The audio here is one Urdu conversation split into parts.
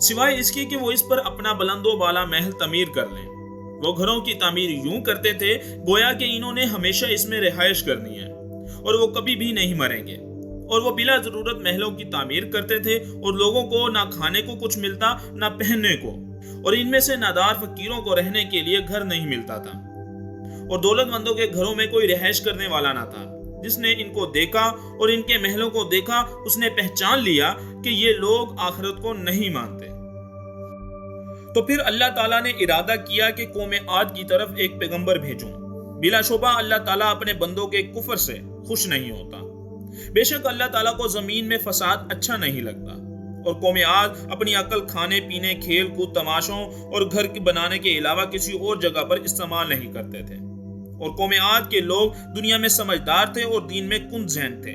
سوائے اس کے کہ وہ اس پر اپنا بلند و بالا محل تعمیر کر لیں۔ وہ گھروں کی تعمیر یوں کرتے تھے گویا کہ انہوں نے ہمیشہ اس میں رہائش کرنی ہے اور وہ کبھی بھی نہیں مریں گے، اور وہ بلا ضرورت محلوں کی تعمیر کرتے تھے اور لوگوں کو نہ کھانے کو کچھ ملتا نہ پہننے کو، اور ان میں سے نادار فقیروں کو رہنے کے لیے گھر نہیں ملتا تھا، اور دولت مندوں کے گھروں میں کوئی رہائش کرنے والا نہ تھا۔ جس نے ان کو دیکھا اور ان کے محلوں کو دیکھا اس نے پہچان لیا کہ یہ لوگ آخرت کو نہیں مانتے۔ تو پھر اللہ تعالیٰ نے ارادہ کیا کہ قوم عاد کی طرف ایک پیغمبر بھیجوں۔ بلا شبہ اللہ تعالیٰ اپنے بندوں کے کفر سے خوش نہیں ہوتا۔ بے شک اللہ تعالیٰ کو زمین میں فساد اچھا نہیں لگتا، اور قوم عاد اپنی عقل کھانے پینے، کھیل کود، تماشوں اور گھر بنانے کے علاوہ کسی اور جگہ پر استعمال نہیں کرتے تھے، اور قوم عاد کے لوگ دنیا میں سمجھدار تھے اور دین میں کند ذہن تھے،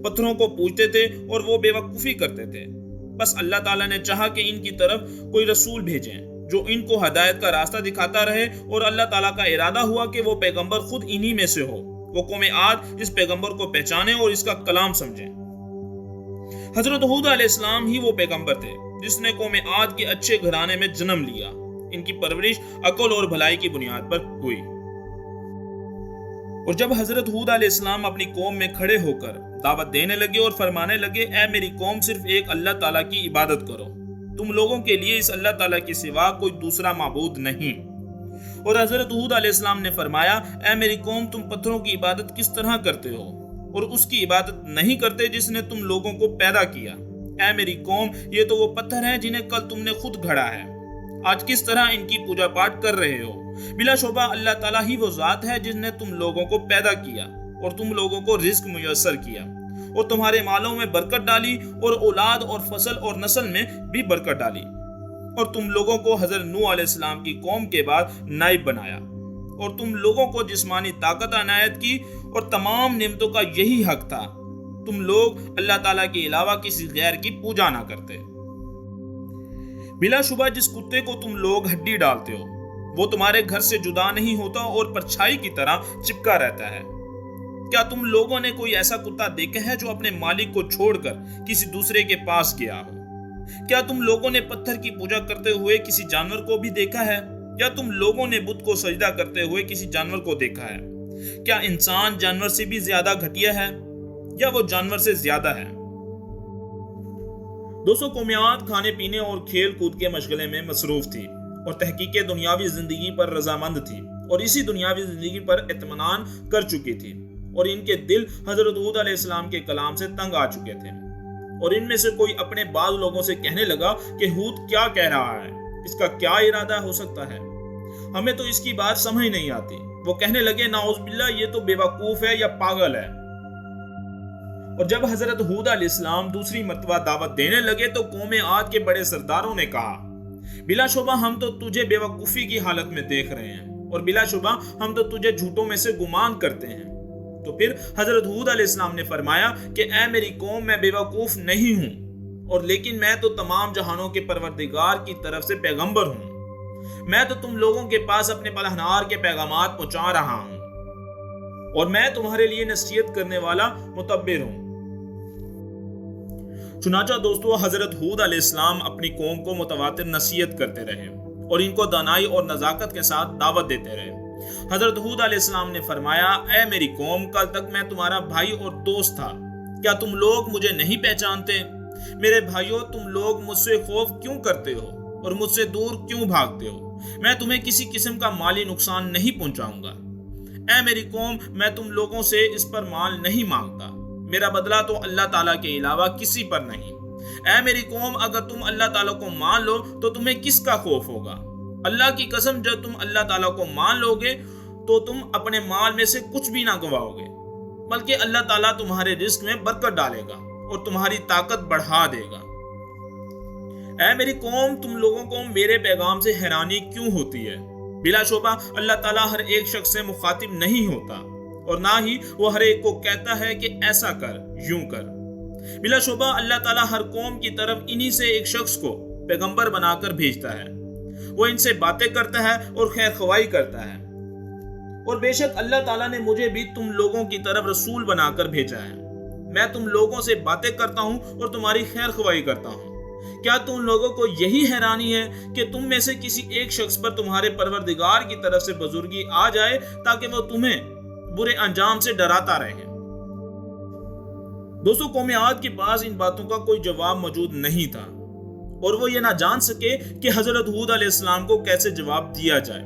پتھروں کو پوجتے تھے اور وہ بے وقوفی کرتے تھے۔ بس اللہ تعالیٰ نے چاہا کہ ان کی طرف کوئی رسول بھیجیں جو ان کو ہدایت کا راستہ دکھاتا رہے، اور اللہ تعالیٰ کا ارادہ ہوا کہ وہ پیغمبر خود انہی میں سے ہو۔ وہ قوم عاد اس پیغمبر کو پہچانے اور اس کا کلام سمجھیں۔ حضرت ہود علیہ السلام ہی وہ پیغمبر تھے جس نے قوم عاد کے اچھے گھرانے میں جنم لیا۔ ان کی پرورش عقل اور بھلائی کی بنیاد پر ہوئی۔ اور جب حضرت ہود علیہ السلام اپنی قوم میں کھڑے ہو کر دعوت دینے لگے اور فرمانے لگے، اے میری قوم، صرف ایک اللہ تعالیٰ کی عبادت کرو، تم لوگوں کے لیے اس اللہ تعالیٰ کے سوا کوئی دوسرا معبود نہیں۔ اور حضرت ہود علیہ السلام نے فرمایا، اے میری قوم، تم پتھروں کی عبادت کس طرح کرتے ہو اور اس کی عبادت نہیں کرتے جس نے تم لوگوں کو پیدا کیا۔ اے میری قوم، یہ تو وہ پتھر ہیں جنہیں کل تم نے خود گھڑا ہے، آج کس طرح ان کی پوجا پاٹ کر رہے ہو۔ بلا شبہ اللہ تعالیٰ ہی وہ ذات ہے جس نے تم لوگوں کو پیدا کیا اور تم لوگوں کو رزق میسر کیا اور تمہارے مالوں میں برکت ڈالی اور اولاد اور فصل اور نسل میں بھی برکت ڈالی، اور تم لوگوں کو حضرت نوح علیہ السلام کی قوم کے بعد نائب بنایا، اور تم لوگوں کو جسمانی طاقت عنایت کی، اور تمام نعمتوں کا یہی حق تھا، تم لوگ اللہ تعالیٰ کے علاوہ کسی غیر کی پوجا نہ کرتے۔ بلا شبہ جس کتے کو تم لوگ ہڈی ڈالتے ہو وہ تمہارے گھر سے جدا نہیں ہوتا اور پرچھائی کی طرح چپکا رہتا ہے۔ کیا تم لوگوں نے کوئی ایسا کتا دیکھا ہے جو اپنے مالک کو چھوڑ کر کسی دوسرے کے پاس گیا ہو؟ کیا تم لوگوں نے پتھر کی پوجا کرتے ہوئے کسی جانور کو بھی دیکھا ہے؟ یا تم لوگوں نے بت کو سجدہ کرتے ہوئے کسی جانور کو دیکھا ہے؟ کیا انسان جانور سے بھی زیادہ گھٹیا ہے یا وہ جانور سے زیادہ ہے؟ دوستو، قوم عاد کھانے پینے اور کھیل کود کے مشغلے میں مصروف تھی اور تحقیق دنیاوی زندگی پر رضامند تھی، اور اسی دنیاوی زندگی پر اطمینان کر چکی تھی، اور ان کے دل حضرت ہود علیہ السلام کے کلام سے تنگ آ چکے تھے۔ اور ان میں سے کوئی اپنے بعض لوگوں سے کہنے لگا کہ ہود کیا کہہ رہا ہے، اس کا کیا ارادہ ہو سکتا ہے، ہمیں تو اس کی بات سمجھ نہیں آتی۔ وہ کہنے لگے، نعوذ باللہ، یہ تو بے وقوف ہے یا پاگل ہے۔ اور جب حضرت ہود علیہ السلام دوسری مرتبہ دعوت دینے لگے تو قوم عاد کے بڑے سرداروں نے کہا، بلا شبہ ہم تو تجھے بے وقوفی کی حالت میں دیکھ رہے ہیں، اور بلا شبہ ہم تو تجھے جھوٹوں میں سے گمان کرتے ہیں۔ تو پھر حضرت ہود علیہ السلام نے فرمایا کہ اے میری قوم، میں بے وقوف نہیں ہوں، اور لیکن میں تو تمام جہانوں کے پروردگار کی طرف سے پیغمبر ہوں۔ میں تو تم لوگوں کے پاس اپنے پلہنہار کے پیغامات پہنچا رہا ہوں، اور میں تمہارے لیے نصیحت کرنے والا متبر ہوں۔ چنانچہ دوستو، حضرت ہود علیہ السلام اپنی قوم کو متواتر نصیحت کرتے رہے اور ان کو دانائی اور نزاکت کے ساتھ دعوت دیتے رہے۔ حضرت ہود علیہ السلام نے فرمایا، اے میری قوم، کل تک میں تمہارا بھائی اور دوست تھا، کیا تم لوگ مجھے نہیں پہچانتے؟ میرے بھائیوں، تم لوگ مجھ سے خوف کیوں کرتے ہو اور مجھ سے دور کیوں بھاگتے ہو؟ میں تمہیں کسی قسم کا مالی نقصان نہیں پہنچاؤں گا۔ اے میری قوم، میں تم لوگوں سے اس پر مال نہیں مانگتا، میرا بدلہ تو اللہ تعالیٰ کے علاوہ کسی پر نہیں۔ اے میری قوم، اگر تم اللہ تعالیٰ کو مان لو تو تمہیں کس کا خوف ہوگا؟ اللہ کی قسم، جب تم اللہ تعالیٰ کو مان لو گے تو تم اپنے مال میں سے کچھ بھی نہ گنواؤ گے، بلکہ اللہ تعالیٰ تمہارے رزق میں برکت ڈالے گا اور تمہاری طاقت بڑھا دے گا۔ اے میری قوم، تم لوگوں کو میرے پیغام سے حیرانی کیوں ہوتی ہے؟ بلا شبہ اللہ تعالیٰ ہر ایک شخص سے مخاطب نہیں ہوتا، اور نہ ہی وہ ہر ایک کو کہتا ہے کہ ایسا کر، یوں کر۔ بلا شبہ اللہ تعالیٰ ہر قوم کی طرف انہی سے ایک شخص کو پیغمبر بنا کر بھیجتا ہے، وہ ان سے باتیں کرتا ہے اور خیر خواہی کرتا ہے۔ اور بے شک اللہ تعالیٰ نے مجھے بھی تم لوگوں کی طرف رسول بنا کر بھیجا ہے۔ میں تم لوگوں سے باتیں کرتا ہوں اور تمہاری خیر خواہی کرتا ہوں، کیا تم لوگوں کو یہی حیرانی ہے کہ تم میں سے کسی ایک شخص پر تمہارے پروردگار کی طرف سے بزرگی آ جائے تاکہ وہ تمہیں برے انجام سے ڈراتا رہے؟ دوستو، قوم عاد کے پاس ان باتوں کا کوئی جواب موجود نہیں تھا اور وہ یہ نہ جان سکے کہ حضرت ہود علیہ السلام کو کیسے جواب دیا جائے،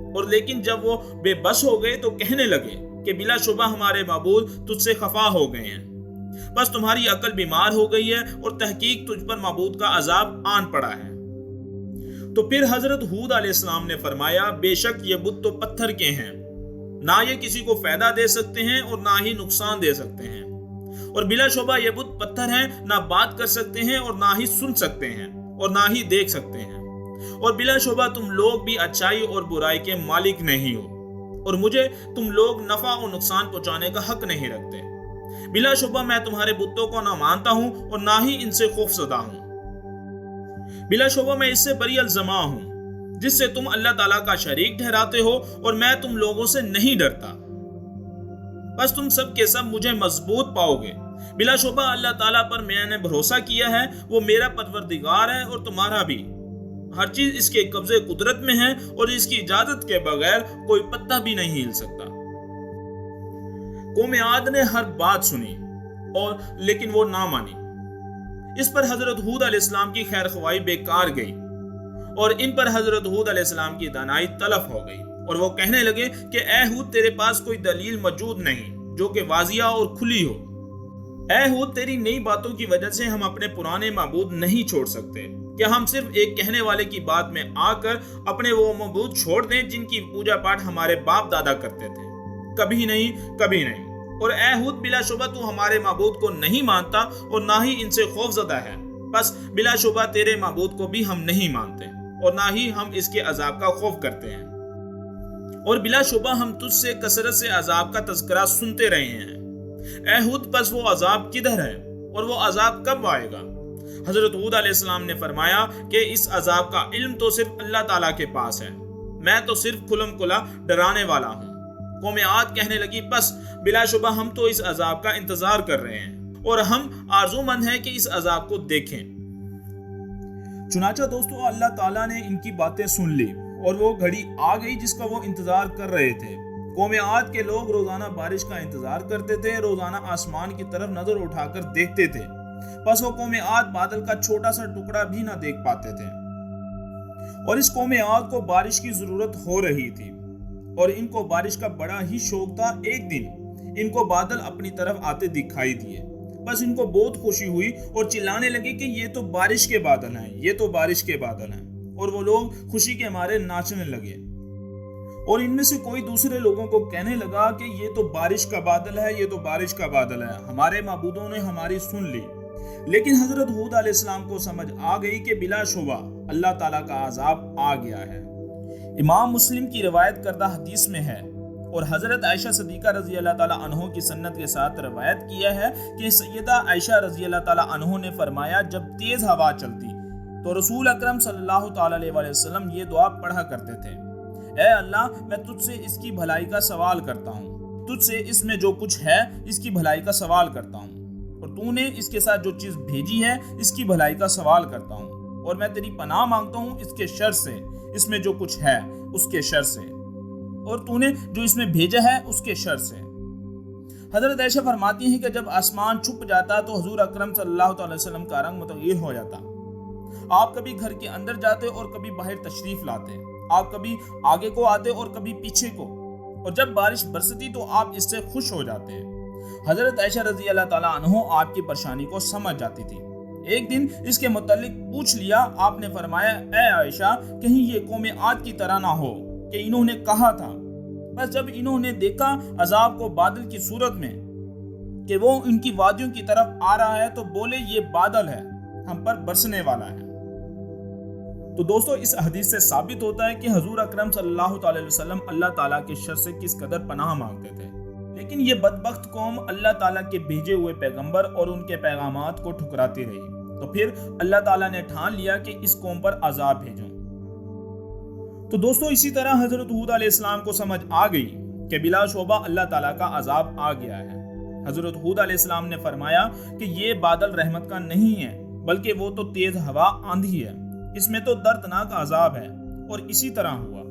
اور لیکن جب وہ بے بس ہو گئے تو کہنے لگے کہ بلا شبہ ہمارے معبود تجھ سے خفا ہو گئے ہیں، بس تمہاری عقل بیمار ہو گئی ہے اور تحقیق تجھ پر معبود کا عذاب آن پڑا ہے۔ تو پھر حضرت ہود علیہ السلام نے فرمایا، بے شک یہ بت تو پتھر کے ہیں، نہ یہ کسی کو فائدہ دے سکتے ہیں اور نہ ہی نقصان دے سکتے ہیں، اور بلا شبہ یہ بت پتھر ہیں، نہ بات کر سکتے ہیں اور نہ ہی سن سکتے ہیں اور نہ ہی دیکھ سکتے ہیں، اور بلا شبہ تم لوگ بھی اچھائی اور برائی کے مالک نہیں ہو، اور مجھے تم لوگ نفع و نقصان پہنچانے کا حق نہیں رکھتے۔ بلا شبہ میں تمہارے بتوں کو نہ مانتا ہوں اور نہ ہی ان سے خوف زدہ ہوں۔ بلا شبہ میں اس سے بری الزما ہوں جس سے تم اللہ تعالیٰ کا شریک ٹھہراتے ہو، اور میں تم لوگوں سے نہیں ڈرتا، بس تم سب کے سب مجھے مضبوط پاؤ گے۔ بلا شبہ اللہ تعالیٰ پر میں نے بھروسہ کیا ہے، وہ میرا پروردگار ہے اور تمہارا بھی، ہر چیز اس کے قبضے قدرت میں ہے اور اس کی اجازت کے بغیر کوئی پتا بھی نہیں ہل سکتا۔ قوم عاد نے ہر بات سنی اور لیکن وہ نہ مانی۔ اس پر حضرت ہود علیہ السلام کی خیر خواہی بیکار گئی اور ان پر حضرت ہود علیہ السلام کی دانائی تلف ہو گئی، اور وہ کہنے لگے کہ اے ہود، تیرے پاس کوئی دلیل موجود نہیں جو کہ واضح اور کھلی ہو۔ اے ہود، تیری نئی باتوں کی وجہ سے ہم اپنے پرانے معبود نہیں چھوڑ سکتے۔ کیا ہم صرف ایک کہنے والے کی بات میں آ کر اپنے وہ معبود چھوڑ دیں جن کی پوجا پاٹ ہمارے باپ دادا کرتے تھے؟ کبھی نہیں، کبھی نہیں۔ اور اے ہود، بلا شبہ تو ہمارے معبود کو نہیں مانتا اور نہ ہی ان سے خوف زدہ ہے، بس بلا شبہ تیرے معبود کو بھی ہم نہیں مانتے اور نہ ہی ہم اس کے عذاب کا خوف کرتے ہیں، اور بلا شبہ ہم تجھ سے کثرت سے عذاب کا تذکرہ سنتے رہے ہیں۔ اے ہود، پس وہ عذاب کدھر ہے اور وہ عذاب کب آئے گا؟ حضرت ہود علیہ السلام نے فرمایا کہ اس عذاب کا علم تو صرف اللہ تعالیٰ کے پاس ہے، میں تو صرف کھلم کھلا ڈرانے والا ہوں۔ قوم عاد کہنے لگی، بس بلا شبہ ہم تو اس عذاب کا انتظار کر رہے ہیں اور ہم آرزو مند ہیں کہ اس عذاب کو دیکھیں۔ چنانچہ دوستو، اللہ تعالیٰ نے ان کی باتیں سن لی اور وہ گھڑی آ گئی جس کا وہ انتظار کر رہے تھے۔ قوم عاد کے لوگ روزانہ بارش کا انتظار کرتے تھے، روزانہ آسمان کی طرف نظر اٹھا کر دیکھتے تھے، بس وہ قوم عاد بادل کا چھوٹا سا ٹکڑا بھی نہ دیکھ پاتے تھے، اور اس قوم عاد کو بارش کی ضرورت ہو رہی تھی اور ان کو بارش کا بڑا ہی شوق تھا۔ ایک دن ان کو بادل اپنی طرف آتے دکھائی دیے، بس ان کو بہت خوشی ہوئی اور چلانے لگے کہ یہ تو بارش کے بادل ہیں، یہ تو بارش کے بادل ہیں، اور وہ لوگ خوشی کے مارے ناچنے لگے، اور ان میں سے کوئی دوسرے لوگوں کو کہنے لگا کہ یہ تو بارش کا بادل ہے، یہ تو بارش کا بادل ہے، ہمارے معبودوں نے ہماری سن لی۔ لیکن حضرت ہود علیہ السلام کو سمجھ آ گئی کہ بلا شبہ اللہ تعالیٰ کا عذاب آ گیا ہے۔ امام مسلم کی روایت کردہ حدیث میں ہے اور حضرت عائشہ صدیقہ رضی اللہ تعالیٰ عنہ کی سنت کے ساتھ روایت کیا ہے کہ سیدہ عائشہ رضی اللہ تعالیٰ عنہ نے فرمایا، جب تیز ہوا چلتی تو رسول اکرم صلی اللہ تعالیٰ علیہ وسلم یہ دعا پڑھا کرتے تھے، اے اللہ، میں تجھ سے اس کی بھلائی کا سوال کرتا ہوں، تجھ سے اس میں جو کچھ ہے اس کی بھلائی کا سوال کرتا ہوں، اور تو نے اس کے ساتھ جو چیز بھیجی ہے اس کی بھلائی کا سوال کرتا ہوں، اور میں تیری پناہ مانگتا ہوں اس کے شر سے، اس میں جو کچھ ہے اس کے شر سے، اور تو نے جو اس میں بھیجا ہے اس کے شر سے۔ حضرت عائشہ فرماتی ہیں کہ جب آسمان چھپ جاتا تو حضور اکرم صلی اللہ علیہ وسلم کا رنگ متغیر ہو جاتا، آپ کبھی گھر کے اندر جاتے اور کبھی باہر تشریف لاتے، آپ کبھی آگے کو آتے اور کبھی پیچھے کو، اور جب بارش برستی تو آپ اس سے خوش ہو جاتے۔ حضرت عائشہ رضی اللہ تعالیٰ عنہ آپ کی پریشانی کو سمجھ جاتی تھی۔ ایک دن اس کے متعلق پوچھ لیا، آپ نے فرمایا، اے عائشہ، کہیں یہ قوم عاد کی طرح نہ ہو کہ انہوں نے کہا تھا، بس جب انہوں نے دیکھا عذاب کو بادل کی صورت میں کہ وہ ان کی وادیوں کی طرف آ رہا ہے تو بولے، یہ بادل ہے، ہم پر برسنے والا ہے۔ تو دوستو، اس حدیث سے ثابت ہوتا ہے کہ حضور اکرم صلی اللہ علیہ وسلم اللہ تعالیٰ کے شر سے کس قدر پناہ مانگتے تھے، لیکن یہ بدبخت قوم اللہ تعالیٰ کے بھیجے ہوئے پیغمبر اور ان کے پیغامات کو ٹھکراتی رہی، تو پھر اللہ تعالیٰ نے ٹھان لیا کہ اس قوم پر عذاب بھیجوں۔ تو دوستو، اسی طرح حضرت ہود علیہ السلام کو سمجھ آ گئی کہ بلا شبہ اللہ تعالیٰ کا عذاب آ گیا ہے۔ حضرت ہود علیہ السلام نے فرمایا کہ یہ بادل رحمت کا نہیں ہے بلکہ وہ تو تیز ہوا آندھی ہے، اس میں تو دردناک عذاب ہے۔ اور اسی طرح ہوا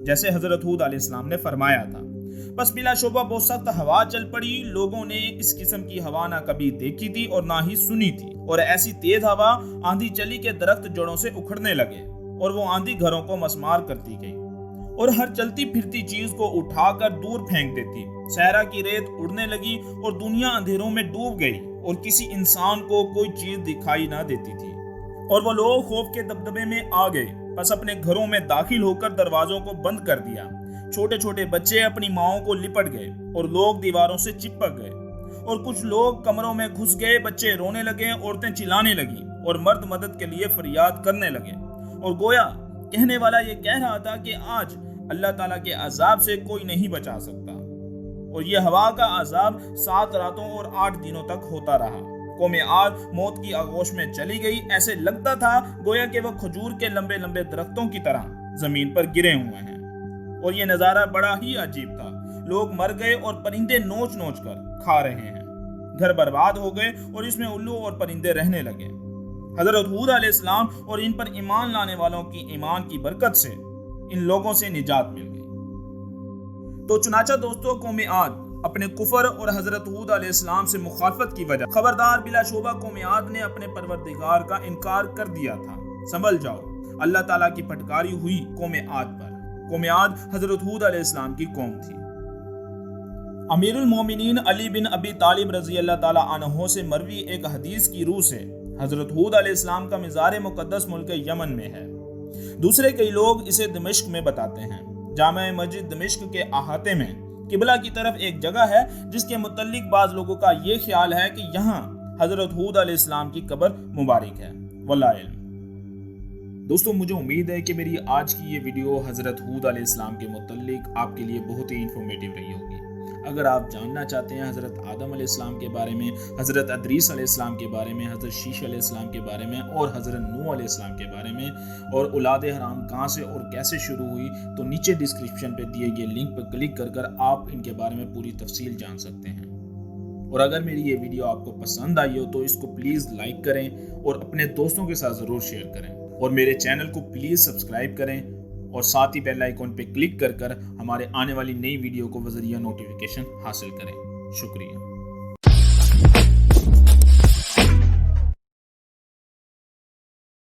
جیسے حضرت ہود علیہ السلام نے فرمایا تھا۔ بس بلا شبہ بہت سخت ہوا چل پڑی۔ لوگوں نے اس قسم کی ہوا نہ کبھی دیکھی تھی اور نہ ہی سنی تھی، اور ایسی تیز ہوا آندھی چلی کہ درخت جڑوں سے اکھڑنے لگے، اور وہ آندھی گھروں کو مسمار کرتی گئی اور ہر چلتی پھرتی چیز کو اٹھا کر دور پھینک دیتی۔ صحرا کی ریت اڑنے لگی اور دنیا اندھیروں میں ڈوب گئی، اور کسی انسان کو کوئی چیز دکھائی نہ دیتی تھی، اور وہ لوگ خوف کے دبدبے میں آ گئے۔ بس اپنے گھروں میں داخل ہو کر دروازوں کو بند کر دیا۔ چھوٹے چھوٹے بچے اپنی ماؤں کو لپٹ گئے، اور لوگ دیواروں سے چپک گئے، اور کچھ لوگ کمروں میں گھس گئے۔ بچے رونے لگے، عورتیں چلانے لگیں، اور مرد مدد کے لیے فریاد کرنے لگے، اور گویا کہنے والا یہ کہہ رہا تھا کہ آج اللہ تعالیٰ کے عذاب سے کوئی نہیں بچا سکتا۔ اور یہ ہوا کا عذاب 7 راتوں اور 8 دنوں تک ہوتا رہا۔ قوم عاد موت کی آغوش میں چلی گئی۔ ایسے لگتا تھا گویا کہ وہ کھجور کے لمبے لمبے درختوں کی طرح زمین پر گرے ہوئے ہیں، اور یہ نظارہ بڑا ہی عجیب تھا۔ لوگ مر گئے اور پرندے نوچ نوچ کر کھا رہے ہیں۔ گھر برباد ہو گئے اور اس میں الو اور پرندے رہنے لگے۔ حضرت ہود علیہ السلام اور ان پر ایمان لانے والوں کی ایمان کی برکت سے ان لوگوں سے نجات مل گئی۔ تو چنانچہ دوستو، قوم عاد اپنے کفر اور حضرت ہود علیہ السلام سے مخالفت کی وجہ خبردار بلا شبہ قوم عاد نے اپنے پروردگار کا انکار کر دیا تھا۔ سنبھل جاؤ، اللہ تعالیٰ کی پھٹکاری ہوئی قوم عاد پر۔ قوم عاد حضرت ہود علیہ السلام کی قوم تھی۔ امیر المومنین علی بن ابی طالب رضی اللہ تعالیٰ عنہ سے مروی ایک حدیث کی روح سے حضرت ہود علیہ السلام کا مزار مقدس ملک یمن میں ہے۔ دوسرے کئی لوگ اسے دمشق میں بتاتے ہیں۔ جامع مسجد دمشق کے احاطے میں قبلہ کی طرف ایک جگہ ہے جس کے متعلق بعض لوگوں کا یہ خیال ہے کہ یہاں حضرت ہود علیہ السلام کی قبر مبارک ہے، واللہ علم۔ دوستو، مجھے امید ہے کہ میری آج کی یہ ویڈیو حضرت ہود علیہ السلام کے متعلق آپ کے لیے بہت ہی انفارمیٹیو رہی ہوگی۔ اگر آپ جاننا چاہتے ہیں حضرت آدم علیہ السلام کے بارے میں، حضرت ادریس علیہ السلام کے بارے میں، حضرت شیش علیہ السلام کے بارے میں، اور حضرت نوح علیہ السلام کے بارے میں، اور اولاد حرام کہاں سے اور کیسے شروع ہوئی، تو نیچے ڈسکرپشن پہ دیے گئے لنک پر کلک کر کر آپ ان کے بارے میں پوری تفصیل جان سکتے ہیں۔ اور اگر میری یہ ویڈیو آپ کو پسند آئی ہو تو اس کو پلیز لائک کریں اور اپنے دوستوں کے ساتھ ضرور شیئر کریں، اور میرے چینل کو پلیز سبسکرائب کریں، اور ساتھ ہی بیل آئیکن پہ کلک کر کر ہمارے آنے والی نئی ویڈیو کو بذریعہ نوٹیفیکیشن حاصل کریں۔ شکریہ۔